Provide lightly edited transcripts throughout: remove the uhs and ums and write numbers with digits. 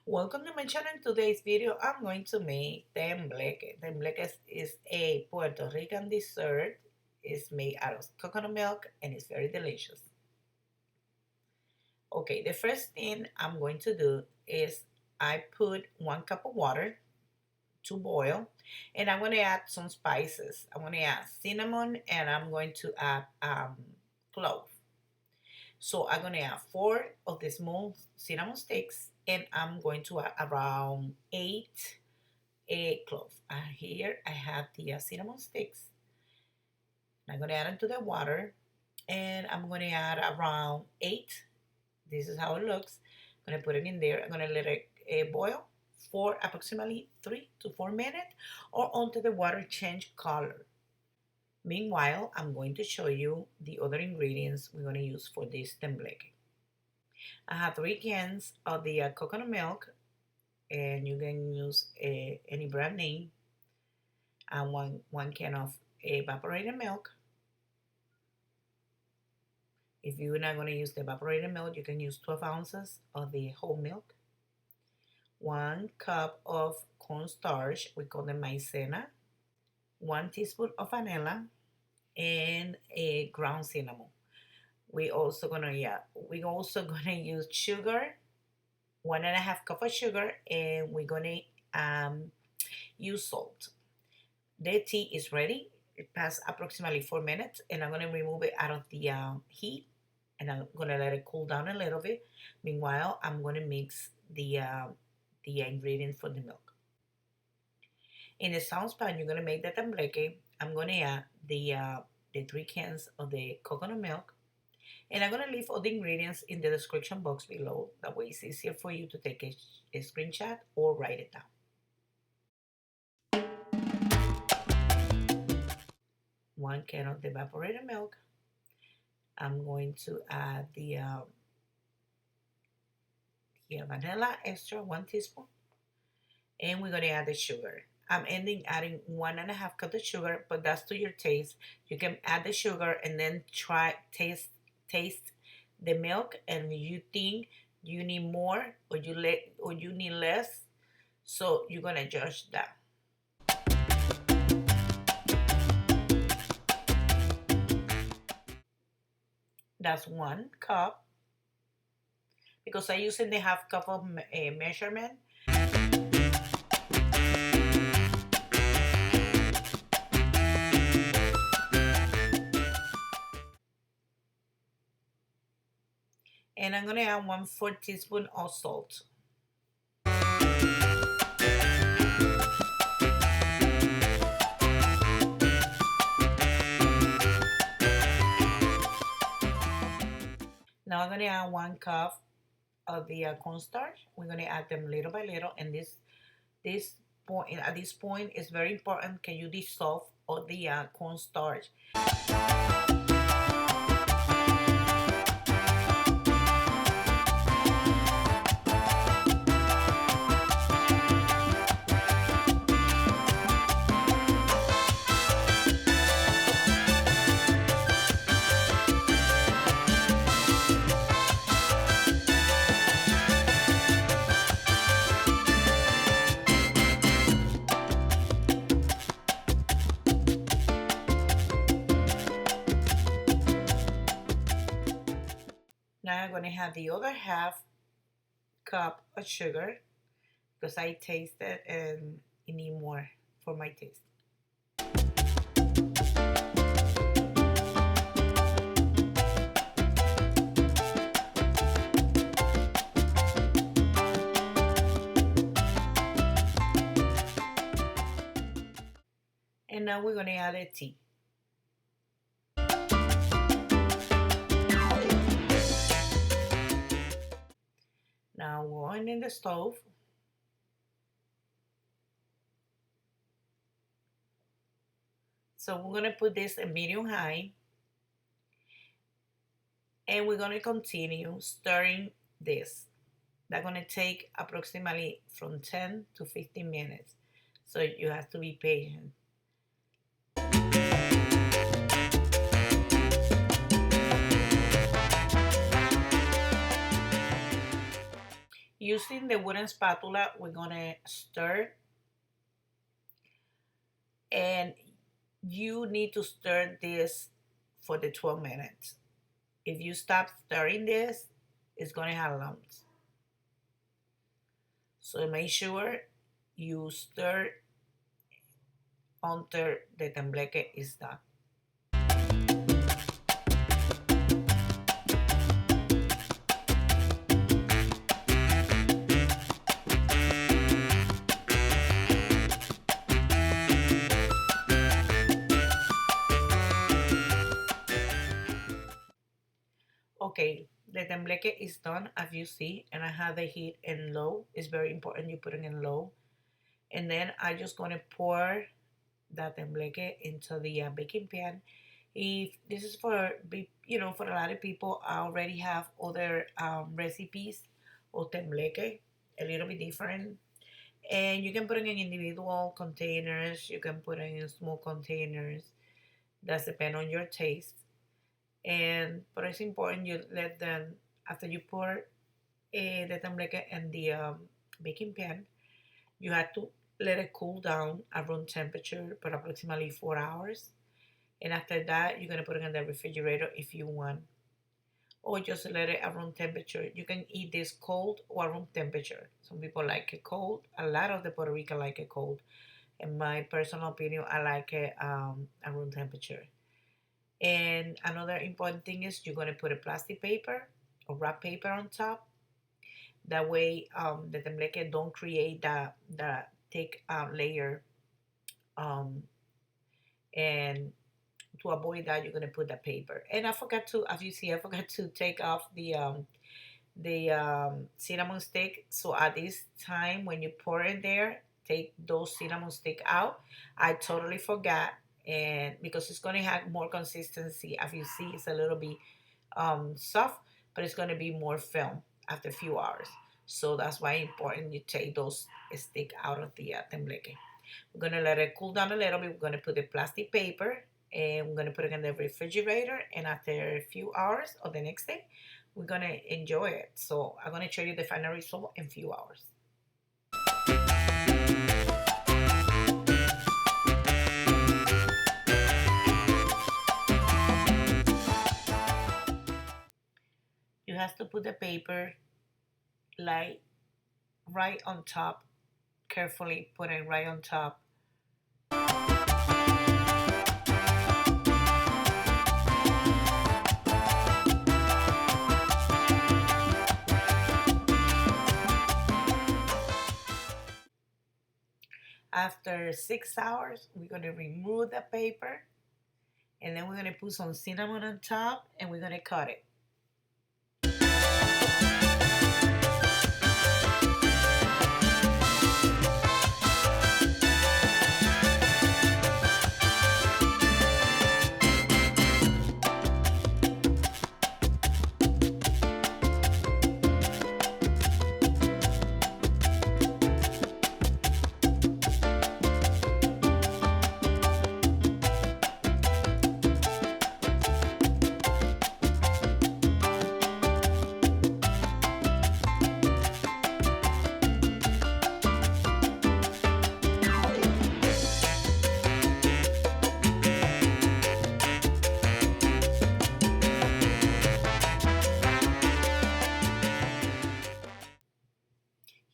Welcome to my channel. In today's video, I'm going to make tembleque. Tembleque is a Puerto Rican dessert. It's made out of coconut milk and it's very delicious. Okay, the first thing I'm going to do is I put 1 cup of water to boil and I'm going to add some spices. I'm going to add cinnamon and I'm going to add clove. So I'm going to add 4 of the small cinnamon sticks and I'm going to add around 8 cloves. Here I have the cinnamon sticks. I'm going to add them to the water and I'm going to add around 8. This is how it looks. I'm going to put it in there. I'm going to let it boil for approximately 3 to 4 minutes or until the water change color. Meanwhile, I'm going to show you the other ingredients we're going to use for this tembleque. I have 3 cans of the coconut milk, and you can use any brand name, and one can of evaporated milk. If you're not going to use the evaporated milk, you can use 12 ounces of the whole milk. 1 cup of cornstarch, we call them maizena. 1 teaspoon of vanilla and a ground cinnamon. We also gonna use sugar, 1.5 cup of sugar, and we're gonna use salt. The tea is ready. It passed approximately 4 minutes, and I'm gonna remove it out of the heat, and I'm gonna let it cool down a little bit. Meanwhile, I'm gonna mix the ingredients for the milk. In the saucepan, you're gonna make the tembleque. I'm gonna add the 3 cans of the coconut milk, and I'm gonna leave all the ingredients in the description box below. That way, it's easier for you to take a screenshot or write it down. 1 can of the evaporated milk. I'm going to add the vanilla extra, 1 teaspoon, and we're gonna add the sugar. I'm adding 1.5 cup of sugar, but that's to your taste. You can add the sugar and then taste the milk, and you think you need more or you need less, so you're gonna judge that. That's 1 cup because I using the half cup of measurement. And I'm gonna add 1/4 teaspoon of salt. Now I'm gonna add 1 cup of the cornstarch. We're gonna add them little by little, and at this point it's very important. Can you dissolve all the cornstarch? Now I'm going to have the other half cup of sugar because I tasted and I need more for my taste. And now we're going to add the tea. Now going in the stove. So we're gonna put this in medium high, and we're gonna continue stirring this. That's gonna take approximately from 10 to 15 minutes. So you have to be patient. Using the wooden spatula, we're gonna stir, and you need to stir this for the 12 minutes. If you stop stirring this, it's gonna have lumps. So make sure you stir until the tembleque is done. Okay, the tembleque is done as you see, and I have the heat in low. It's very important you put it in low. And then I just gonna pour that tembleque into the baking pan. If this is for for a lot of people, I already have other recipes of tembleque, a little bit different. And you can put it in individual containers. You can put it in small containers. That's depend on your taste. And but it's important you let them after you pour the tembleque in the baking pan. You have to let it cool down at room temperature for approximately 4 hours. And after that, you're gonna put it in the refrigerator if you want, or just let it at room temperature. You can eat this cold or room temperature. Some people like it cold. A lot of the Puerto Rican like it cold. In my personal opinion, I like it at room temperature. And another important thing is you're gonna put a plastic paper or wrap paper on top. That way, the tembleque don't create that thick layer. Um, and to avoid that, you're gonna put the paper. And I forgot to, as you see, I forgot to take off the cinnamon stick. So at this time, when you pour it there, take those cinnamon stick out. I totally forgot, and because it's gonna have more consistency. As you see, it's a little bit soft, but it's gonna be more firm after a few hours. So that's why it's important you take those stick out of the tembleque. We're gonna let it cool down a little bit. We're gonna put the plastic paper and we're gonna put it in the refrigerator. And after a few hours or the next day, we're gonna enjoy it. So I'm gonna show you the final result in a few hours. You have to put the paper like right on top. Carefully put it right on top. After 6 hours, we're gonna remove the paper, and then we're gonna put some cinnamon on top, and we're gonna cut it.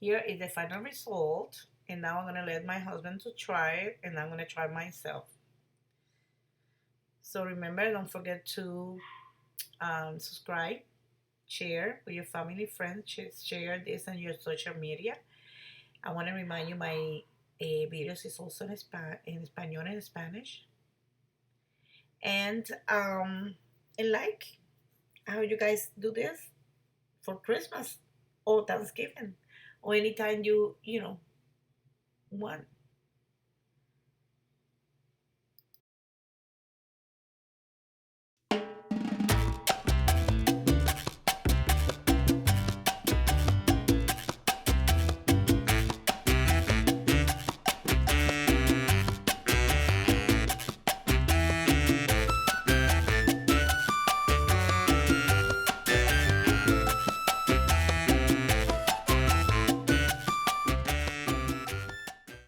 Here is the final result, and now I'm gonna let my husband to try it, and I'm gonna try myself. So remember, don't forget to subscribe, share with your family, friends, share this on your social media. I want to remind you my videos is also in Spanish and Spanish, and like how you guys do this for Christmas or Thanksgiving or anytime you want.